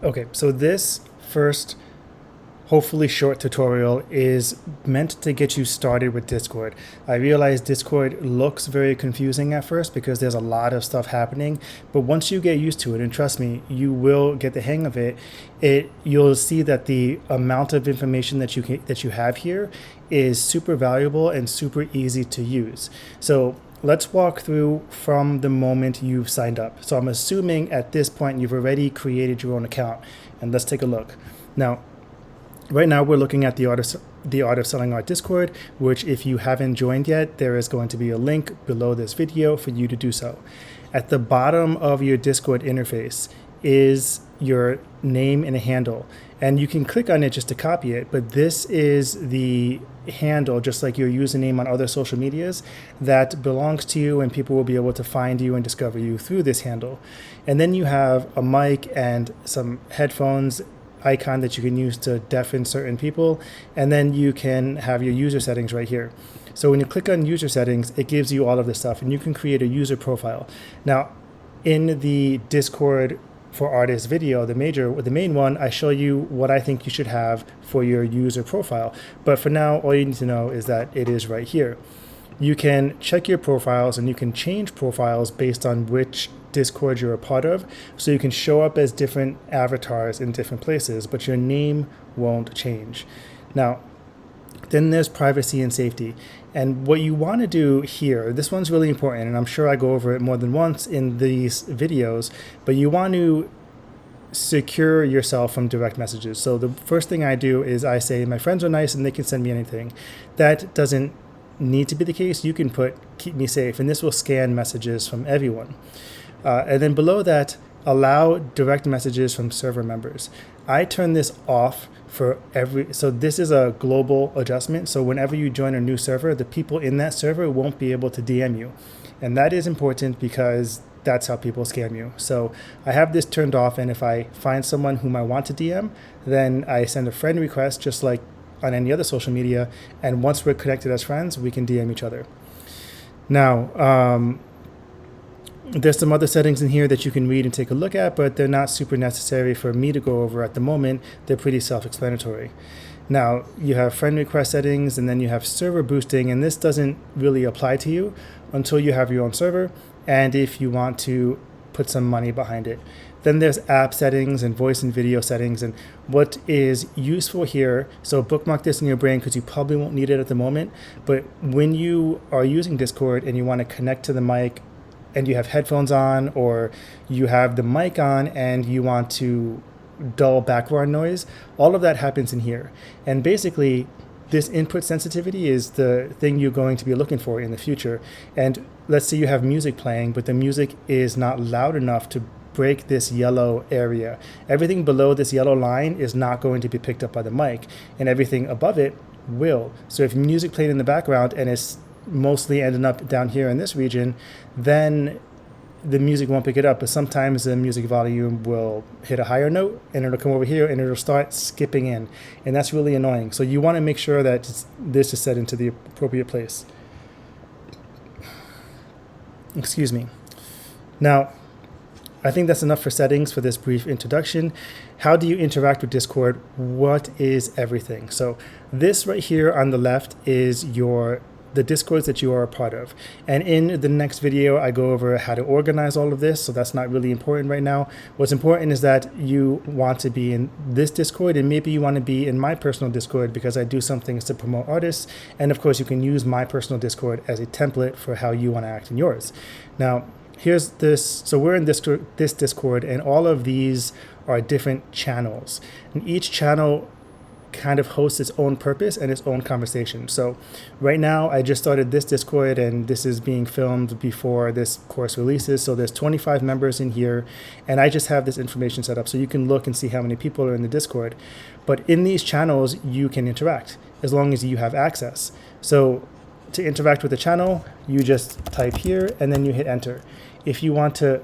Okay, so this first, hopefully short tutorial is meant to get you started with Discord. I realize Discord looks very confusing at first because there's a lot of stuff happening, but once you get used to it, and trust me, you will get the hang of it, you'll see that the amount of information that you have here is super valuable and super easy to use. So let's walk through from the moment you've signed up. So I'm assuming at this point you've already created your own account, and let's take a look. Now, right now we're looking at the Art of Selling Art Discord, which if you haven't joined yet, there is going to be a link below this video for you to do so. At the bottom of your Discord interface is your name and a handle, and you can click on it just to copy it, but this is the handle, just like your username on other social medias, that belongs to you, and people will be able to find you and discover you through this handle. And then you have a mic and some headphones icon that you can use to deafen certain people, and then you can have your user settings right here. So when you click on user settings, it gives you all of this stuff, and you can create a user profile. Now, in the Discord for Artists video, the main one, I show you what I think you should have for your user profile. But for now, all you need to know is that it is right here. You can check your profiles, and you can change profiles based on which Discord you're a part of. So you can show up as different avatars in different places, but your name won't change. Now, then there's privacy and safety. And what you want to do here, this one's really important, and I'm sure I go over it more than once in these videos, but you want to secure yourself from direct messages. So the first thing I do is I say, my friends are nice and they can send me anything. That doesn't need to be the case. You can put keep me safe, and this will scan messages from everyone. And then below that, allow direct messages from server members. I turn this off for so this is a global adjustment. So whenever you join a new server, the people in that server won't be able to DM you. And that is important because that's how people scam you. So I have this turned off, and if I find someone whom I want to DM, then I send a friend request just like on any other social media. And once we're connected as friends, we can DM each other. Now, there's some other settings in here that you can read and take a look at, but they're not super necessary for me to go over at the moment. They're pretty self-explanatory. Now, you have friend request settings, and then you have server boosting, and this doesn't really apply to you until you have your own server, and if you want to put some money behind it. Then there's app settings and voice and video settings, and what is useful here, so bookmark this in your brain because you probably won't need it at the moment, but when you are using Discord and you want to connect to the mic, and you have headphones on, or you have the mic on and you want to dull background noise, all of that happens in here. And basically, this input sensitivity is the thing you're going to be looking for in the future. And let's say you have music playing, but the music is not loud enough to break this yellow area. Everything below this yellow line is not going to be picked up by the mic, and everything above it will. So if music played in the background and it's mostly ending up down here in this region, then the music won't pick it up. But sometimes the music volume will hit a higher note and it'll come over here and it'll start skipping in, and that's really annoying. So you want to make sure that this is set into the appropriate place. Excuse me. Now, I think that's enough for settings for this brief introduction. How do you interact with Discord? What is everything? So this right here on the left is the Discords that you are a part of. And in the next video, I go over how to organize all of this, so that's not really important right now. What's important is that you want to be in this Discord, and maybe you want to be in my personal Discord because I do some things to promote artists. And of course, you can use my personal Discord as a template for how you want to act in yours. Now, here's this. So we're in this Discord, and all of these are different channels. And each channel kind of hosts its own purpose and its own conversation. So right now I just started this Discord, and this is being filmed before this course releases. So there's 25 members in here, and I just have this information set up so you can look and see how many people are in the Discord. But in these channels, you can interact as long as you have access. So to interact with the channel, you just type here and then you hit enter. If you want to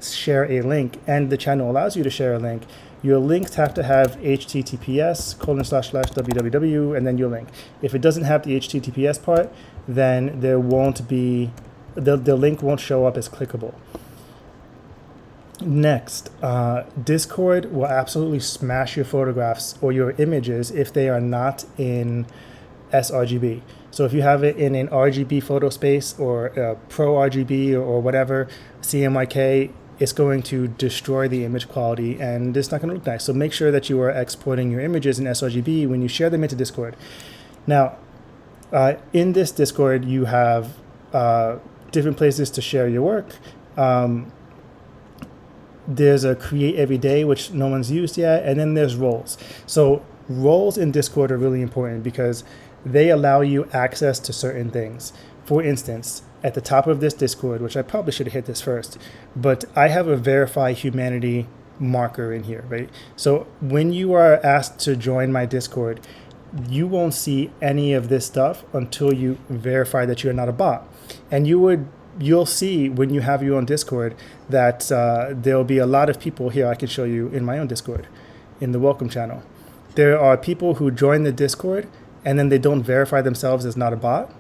share a link and the channel allows you to share a link, your links have to have https://www and then your link. If it doesn't have the HTTPS part, then there won't be, the link won't show up as clickable. Next, Discord will absolutely smash your photographs or your images if they are not in sRGB. So if you have it in an RGB photo space or Pro RGB or whatever, CMYK, it's going to destroy the image quality and it's not going to look nice. So make sure that you are exporting your images in sRGB when you share them into Discord. Now, in this Discord, you have different places to share your work. There's a create every day, which no one's used yet, and then there's roles. So roles in Discord are really important because they allow you access to certain things. For instance, at the top of this Discord, which I probably should have hit this first, but I have a verify humanity marker in here, right? So when you are asked to join my Discord, you won't see any of this stuff until you verify that you're not a bot. And you'll see when you have your own Discord that there'll be a lot of people here. I can show you in my own Discord, in the welcome channel. There are people who join the Discord and then they don't verify themselves as not a bot.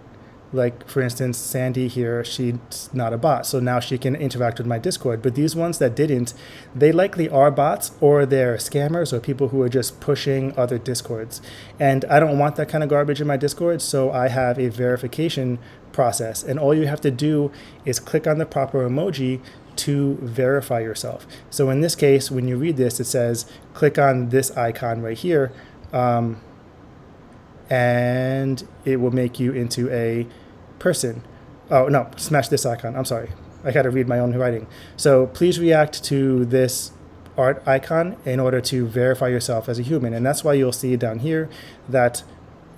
Like, for instance, Sandy here, she's not a bot, so now she can interact with my Discord. But these ones that didn't, they likely are bots or they're scammers or people who are just pushing other Discords. And I don't want that kind of garbage in my Discord, so I have a verification process. And all you have to do is click on the proper emoji to verify yourself. So in this case, when you read this, it says, click on this icon right here, and it will make you into a person. Oh, no, smash this icon. I'm sorry. I got to read my own writing. So please react to this art icon in order to verify yourself as a human. And that's why you'll see down here that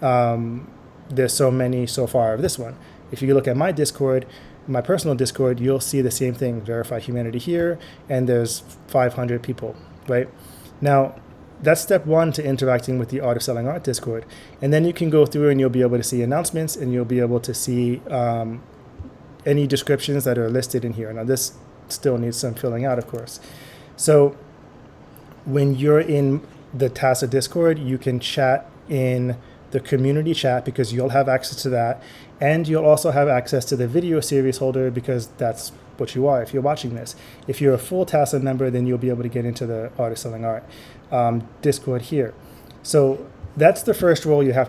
there's so many so far of this one. If you look at my Discord, my personal Discord, you'll see the same thing, verify humanity here, and there's 500 people, right? Now, that's step one to interacting with the Art of Selling Art Discord. And then you can go through and you'll be able to see announcements and you'll be able to see any descriptions that are listed in here. Now, this still needs some filling out, of course. So when you're in the TASA Discord, you can chat in the community chat because you'll have access to that. And you'll also have access to the video series holder because that's what you are if you're watching this. If you're a full TASA member, then you'll be able to get into the Art of Selling Art Discord here. So that's the first role you have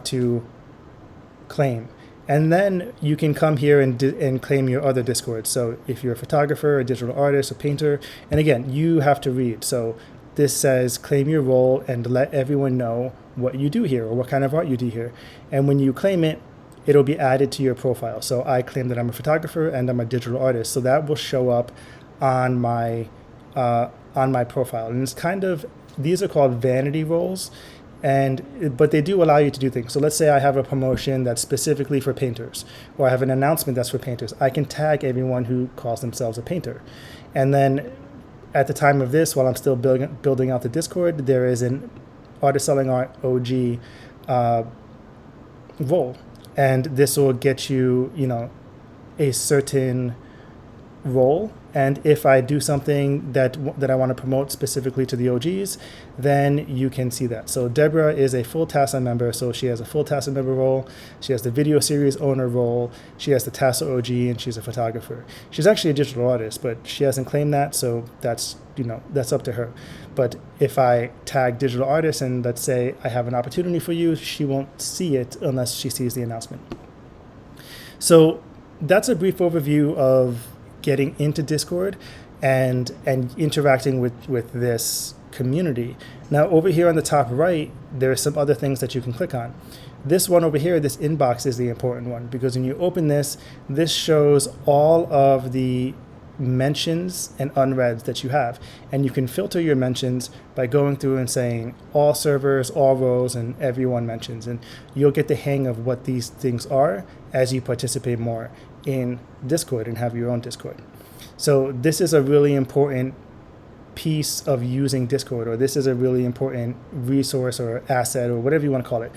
to claim. And then you can come here and claim your other Discord. So if you're a photographer, a digital artist, a painter, and again, you have to read. So this says claim your role and let everyone know what you do here or what kind of art you do here. And when you claim it, it'll be added to your profile. So I claim that I'm a photographer and I'm a digital artist. So that will show up on my profile. And it's kind of, these are called vanity roles, but they do allow you to do things. So let's say I have a promotion that's specifically for painters, or I have an announcement that's for painters. I can tag everyone who calls themselves a painter. And then at the time of this, while I'm still building out the Discord, there is an Art of Selling Art OG role. And this will get you, a certain role. And if I do something that I want to promote specifically to the OGs, then you can see that. So Deborah is a full TASA member, so she has a full TASA member role. She has the video series owner role. She has the TASA OG, and she's a photographer. She's actually a digital artist, but she hasn't claimed that, so that's up to her. But if I tag digital artist and let's say I have an opportunity for you, she won't see it unless she sees the announcement. So that's a brief overview of getting into Discord and interacting with this community. Now over here on the top right, there are some other things that you can click on. This one over here, this inbox, is the important one because when you open this shows all of the mentions and unreads that you have, and you can filter your mentions by going through and saying all servers, all rows, and everyone mentions, and you'll get the hang of what these things are as you participate more in Discord and have your own Discord. So this is a really important piece of using Discord, or this is a really important resource or asset or whatever you want to call it.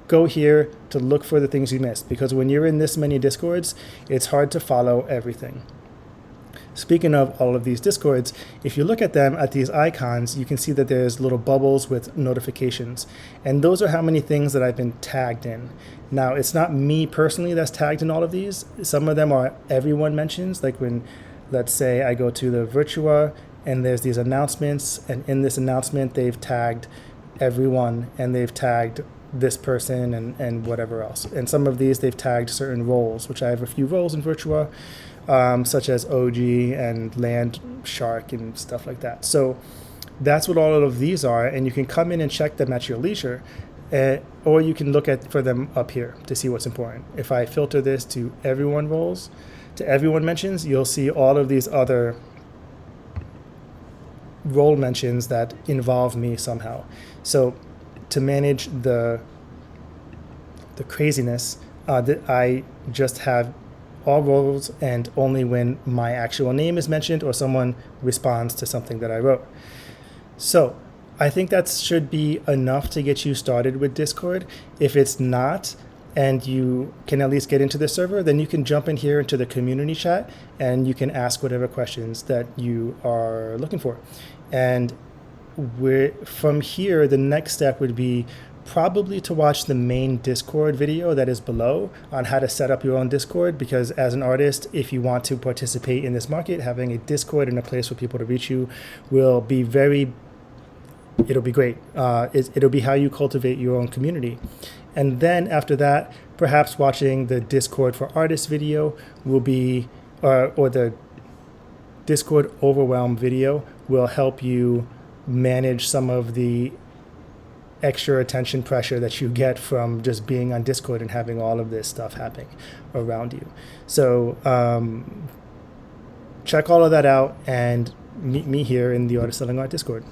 Go here to look for the things you missed, because when you're in this many Discords, it's hard to follow everything. Speaking of all of these Discords, if you look at them, at these icons, you can see that there's little bubbles with notifications. And those are how many things that I've been tagged in. Now, it's not me personally that's tagged in all of these. Some of them are everyone mentions, like when let's say I go to the Virtua and there's these announcements, and in this announcement they've tagged everyone and they've tagged this person and whatever else. And some of these they've tagged certain roles, which I have a few roles in Virtua, such as OG and Land Shark and stuff like that. So that's what all of these are, and you can come in and check them at your leisure, or you can look for them up here to see what's important. If I filter this to everyone roles, to everyone mentions, you'll see all of these other role mentions that involve me somehow. So to manage the craziness, that I just have all roles and only when my actual name is mentioned or someone responds to something that I wrote. So I think that should be enough to get you started with Discord. If it's not, and you can at least get into the server, then you can jump in here into the community chat and you can ask whatever questions that you are looking for. And from here, the next step would be probably to watch the main Discord video that is below on how to set up your own Discord, because as an artist, if you want to participate in this market, having a Discord and a place for people to reach you will be it'll be great. It'll be how you cultivate your own community. And then after that, perhaps watching the Discord for Artists video will be, or the Discord Overwhelm video will help you manage some of the extra attention pressure that you get from just being on Discord and having all of this stuff happening around you. So check all of that out and meet me here in the Artist Selling Art Discord.